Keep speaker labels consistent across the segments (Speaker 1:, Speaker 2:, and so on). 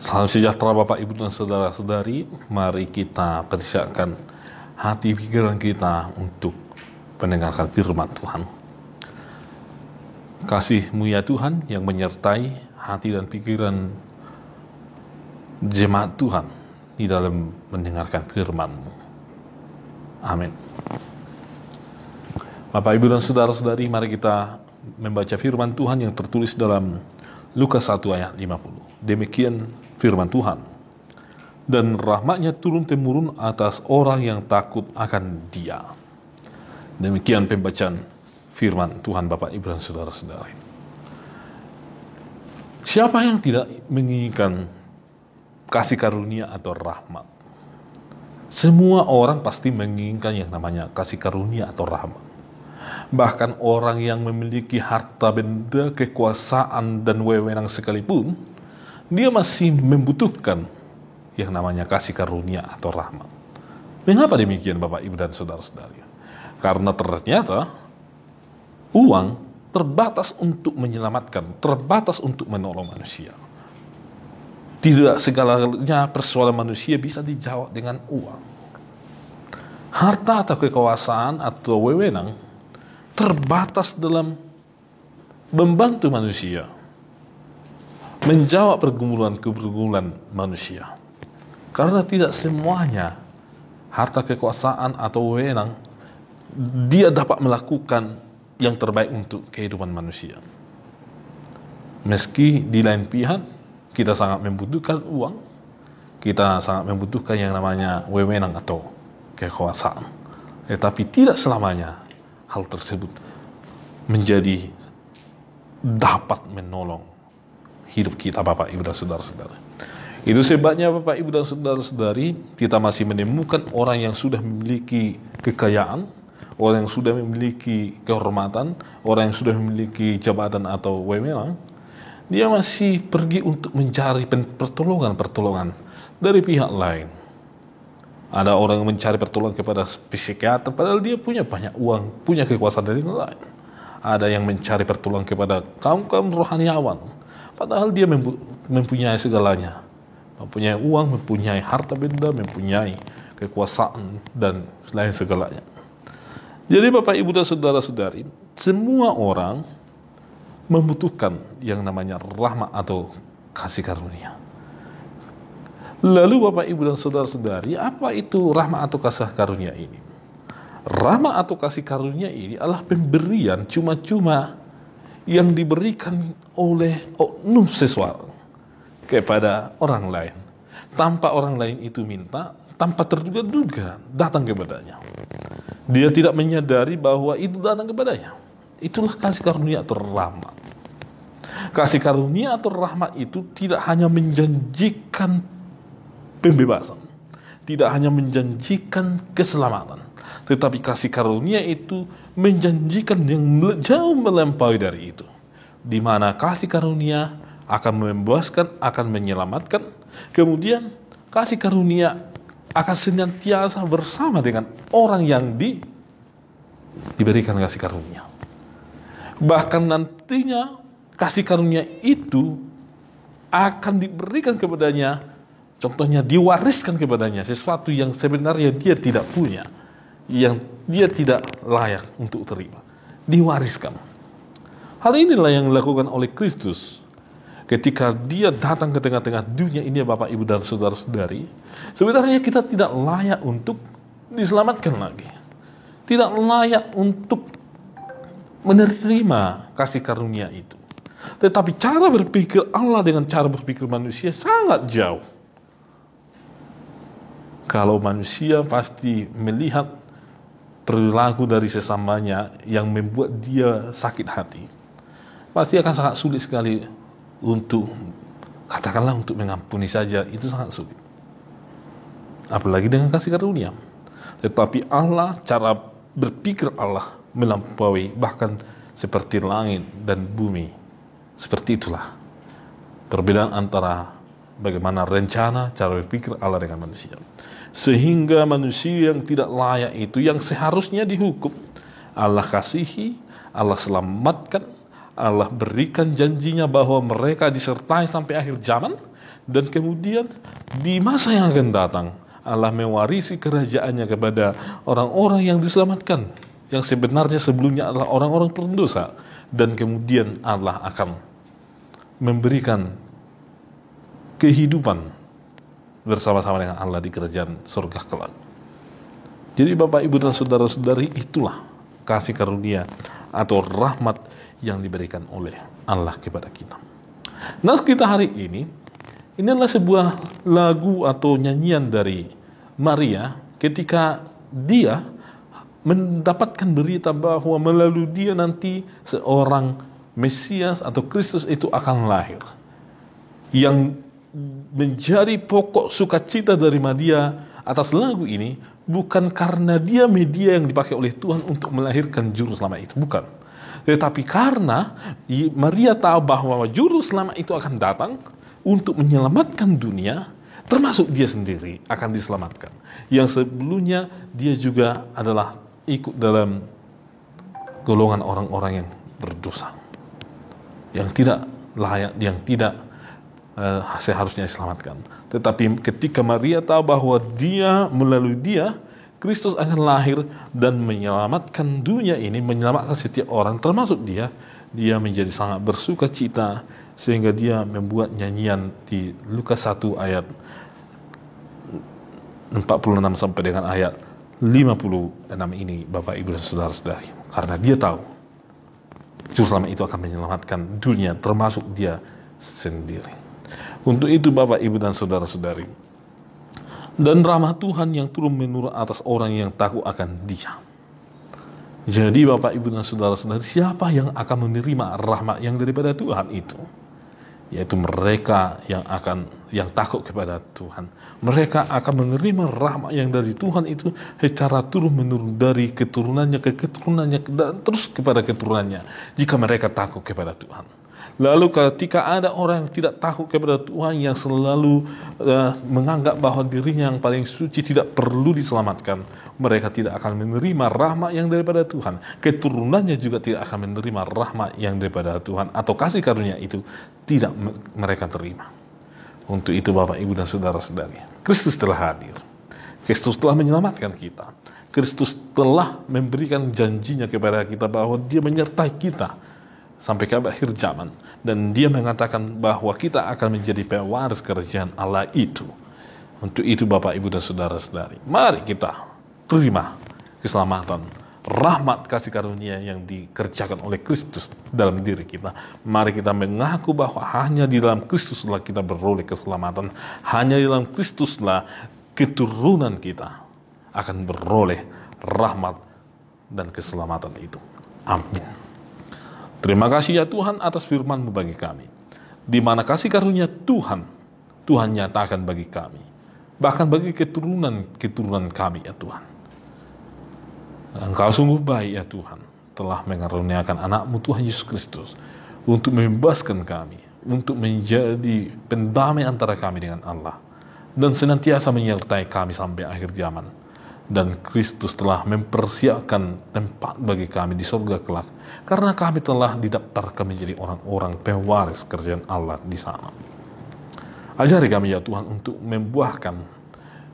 Speaker 1: Salam sejahtera Bapak Ibu dan Saudara-saudari. Mari kita persiapkan hati pikiran kita untuk mendengarkan firman Tuhan. Kasih-Mu ya Tuhan yang menyertai hati dan pikiran jemaat Tuhan di dalam mendengarkan firman-Mu. Amin. Bapak Ibu dan Saudara-saudari, mari kita membaca firman Tuhan yang tertulis dalam Lukas 1 ayat 50. Demikian firman Tuhan. Dan rahmat-Nya turun-temurun atas orang yang takut akan Dia. Demikian pembacaan firman Tuhan Bapak Ibu dan Saudara-saudari. Siapa yang tidak menginginkan kasih karunia atau rahmat? Semua orang pasti menginginkan yang namanya kasih karunia atau rahmat. Bahkan orang yang memiliki harta benda, kekuasaan, dan wewenang sekalipun, dia masih membutuhkan yang namanya kasih karunia atau rahmat. Mengapa demikian Bapak Ibu dan Saudara-saudari? Karena ternyata uang terbatas untuk menyelamatkan, terbatas untuk menolong manusia. Tidak segalanya persoalan manusia bisa dijawab dengan uang. Harta atau kekuasaan atau wewenang terbatas dalam membantu manusia menjawab pergumulan-pergumulan manusia. Karena tidak semuanya harta kekuasaan atau wewenang dia dapat melakukan yang terbaik untuk kehidupan manusia. Meski di lain pihak kita sangat membutuhkan uang, kita sangat membutuhkan yang namanya wewenang atau kekuasaan. Tetapi tidak selamanya hal tersebut menjadi dapat menolong hidup kita Bapak Ibu dan Saudara-saudara. Itu sebabnya Bapak Ibu dan Saudara-saudari, kita masih menemukan orang yang sudah memiliki kekayaan, orang yang sudah memiliki kehormatan, orang yang sudah memiliki jabatan atau wewenang, dia masih pergi untuk mencari pertolongan dari pihak lain. Ada orang yang mencari pertolongan kepada psikiater, padahal dia punya banyak uang, punya kekuasaan dari lain. Ada yang mencari pertolongan kepada kaum-kaum rohaniawan, padahal dia mempunyai segalanya. Mempunyai uang, mempunyai harta benda, mempunyai kekuasaan, dan lain segalanya. Jadi Bapak Ibu dan Saudara-saudari, semua orang membutuhkan yang namanya rahmat atau kasih karunia. Lalu Bapak Ibu dan Saudara-saudari, apa itu rahmat atau kasih karunia ini? Rahmat atau kasih karunia ini adalah pemberian cuma-cuma yang diberikan oleh oknum seseorang kepada orang lain, tanpa orang lain itu minta, tanpa terduga-duga datang kepadanya. Dia tidak menyadari bahwa itu datang kepadanya. Itulah kasih karunia atau rahmat. Kasih karunia atau rahmat itu tidak hanya menjanjikan pembebasan, tidak hanya menjanjikan keselamatan, tetapi kasih karunia itu menjanjikan yang jauh melampaui dari itu, di mana kasih karunia akan membebaskan, akan menyelamatkan, kemudian kasih karunia akan senantiasa bersama dengan orang yang diberikan kasih karunia. Bahkan nantinya kasih karunia itu akan diberikan kepadanya. Contohnya diwariskan kepadanya sesuatu yang sebenarnya dia tidak punya, yang dia tidak layak untuk terima. Diwariskan. Hal inilah yang dilakukan oleh Kristus ketika dia datang ke tengah-tengah dunia ini Bapak Ibu dan Saudara-saudari. Sebenarnya kita tidak layak untuk diselamatkan lagi. Tidak layak untuk menerima kasih karunia itu. Tetapi cara berpikir Allah dengan cara berpikir manusia sangat jauh. Kalau manusia pasti melihat perilaku dari sesamanya yang membuat dia sakit hati, pasti akan sangat sulit sekali untuk, katakanlah untuk mengampuni saja, itu sangat sulit. Apalagi dengan kasih karunia. Tetapi Allah, cara berpikir Allah melampaui bahkan seperti langit dan bumi. Seperti itulah perbedaan antara bagaimana rencana cara berpikir Allah dengan manusia. Sehingga manusia yang tidak layak itu, yang seharusnya dihukum, Allah kasihi, Allah selamatkan, Allah berikan janjinya bahwa mereka disertai sampai akhir zaman, Dan kemudian di masa yang akan datang, Allah mewarisi kerajaannya kepada orang-orang yang diselamatkan, yang sebenarnya sebelumnya adalah orang-orang pendosa. Dan kemudian Allah akan memberikan kehidupan bersama-sama dengan Allah di kerajaan surga kelak. Jadi Bapak, Ibu, dan saudara-saudari, itulah kasih karunia atau rahmat yang diberikan oleh Allah kepada kita. Nah, kita hari ini adalah sebuah lagu atau nyanyian dari Maria ketika dia mendapatkan berita bahwa melalui dia nanti seorang Mesias atau Kristus itu akan lahir. Yang menjadi pokok sukacita dari Maria atas lagu ini bukan karena dia media yang dipakai oleh Tuhan untuk melahirkan juru selamat itu, bukan. Tetapi karena Maria tahu bahwa juru selamat itu akan datang untuk menyelamatkan dunia, termasuk dia sendiri akan diselamatkan. Yang sebelumnya dia juga adalah ikut dalam golongan orang-orang yang berdosa, yang tidak layak, yang tidak seharusnya diselamatkan. Tetapi ketika Maria tahu bahwa melalui dia Kristus akan lahir dan menyelamatkan dunia ini, menyelamatkan setiap orang termasuk dia menjadi sangat bersuka cita, sehingga dia membuat nyanyian di Lukas 1 ayat 46 sampai dengan ayat 56 ini, Bapak, Ibu, dan saudara-saudari. Karena dia tahu juru selamat itu akan menyelamatkan dunia termasuk dia sendiri. Untuk itu Bapak, Ibu, dan saudara-saudari, dan rahmat Tuhan yang turun menurun atas orang yang takut akan Dia. Jadi Bapak, Ibu, dan saudara-saudari, siapa yang akan menerima rahmat yang daripada Tuhan itu? Yaitu mereka yang takut kepada Tuhan. Mereka akan menerima rahmat yang dari Tuhan itu secara turun menurun dari keturunannya ke keturunannya dan terus kepada keturunannya, jika mereka takut kepada Tuhan. Lalu ketika ada orang yang tidak takut kepada Tuhan, yang selalu menganggap bahwa dirinya yang paling suci tidak perlu diselamatkan, mereka tidak akan menerima rahmat yang daripada Tuhan. Keturunannya juga tidak akan menerima rahmat yang daripada Tuhan, atau kasih karunia itu tidak mereka terima. Untuk itu Bapak, Ibu, dan saudara-saudari, Kristus telah hadir. Kristus telah menyelamatkan kita. Kristus telah memberikan janjinya kepada kita bahwa Dia menyertai kita sampai ke akhir zaman, dan Dia mengatakan bahwa kita akan menjadi pewaris kerajaan Allah itu. Untuk itu Bapak, Ibu, dan saudara-saudari, mari kita terima keselamatan, rahmat, kasih karunia yang dikerjakan oleh Kristus dalam diri kita. Mari kita mengaku bahwa hanya di dalam Kristuslah kita beroleh keselamatan, hanya di dalam Kristuslah keturunan kita akan beroleh rahmat dan keselamatan itu. Amin. Terima kasih ya Tuhan atas firman-Mu bagi kami, di mana kasih karunia Tuhan nyatakan bagi kami, bahkan bagi keturunan kami ya Tuhan. Engkau sungguh baik ya Tuhan, telah mengaruniakan anak-Mu Tuhan Yesus Kristus untuk membebaskan kami, untuk menjadi pendamai antara kami dengan Allah, dan senantiasa menyertai kami sampai akhir zaman. Dan Kristus telah mempersiapkan tempat bagi kami di surga kelak, karena kami telah didaftarkan menjadi orang-orang pewaris kerajaan Allah di sana. Ajari kami ya Tuhan untuk membuahkan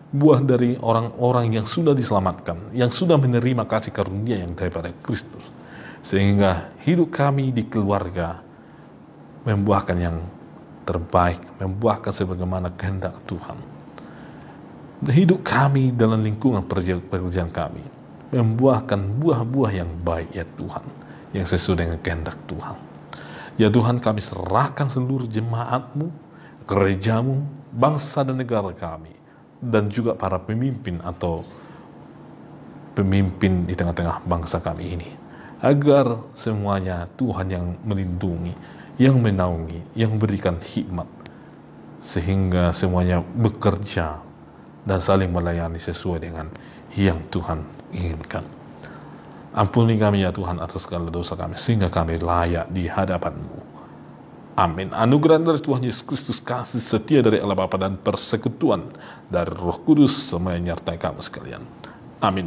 Speaker 1: buah dari orang-orang yang sudah diselamatkan, yang sudah menerima kasih karunia yang daripada Kristus, sehingga hidup kami di keluarga membuahkan yang terbaik, membuahkan sebagaimana kehendak Tuhan. Hidup kami dalam lingkungan pekerjaan kami membuahkan buah-buah yang baik ya Tuhan, yang sesuai dengan kehendak Tuhan. Ya Tuhan, kami serahkan seluruh jemaat-Mu, gereja-Mu, bangsa dan negara kami, dan juga para pemimpin atau pemimpin di tengah-tengah bangsa kami ini, agar semuanya Tuhan yang melindungi, yang menaungi, yang memberikan hikmat, sehingga semuanya bekerja dan saling melayani sesuai dengan yang Tuhan inginkan. Ampuni kami ya Tuhan atas segala dosa kami, sehingga kami layak di hadapan-Mu. Amin. Anugerah dari Tuhan Yesus Kristus, kasih setia dari Allah Bapa, dan persekutuan dari Roh Kudus semuanya menyertai kamu sekalian. Amin.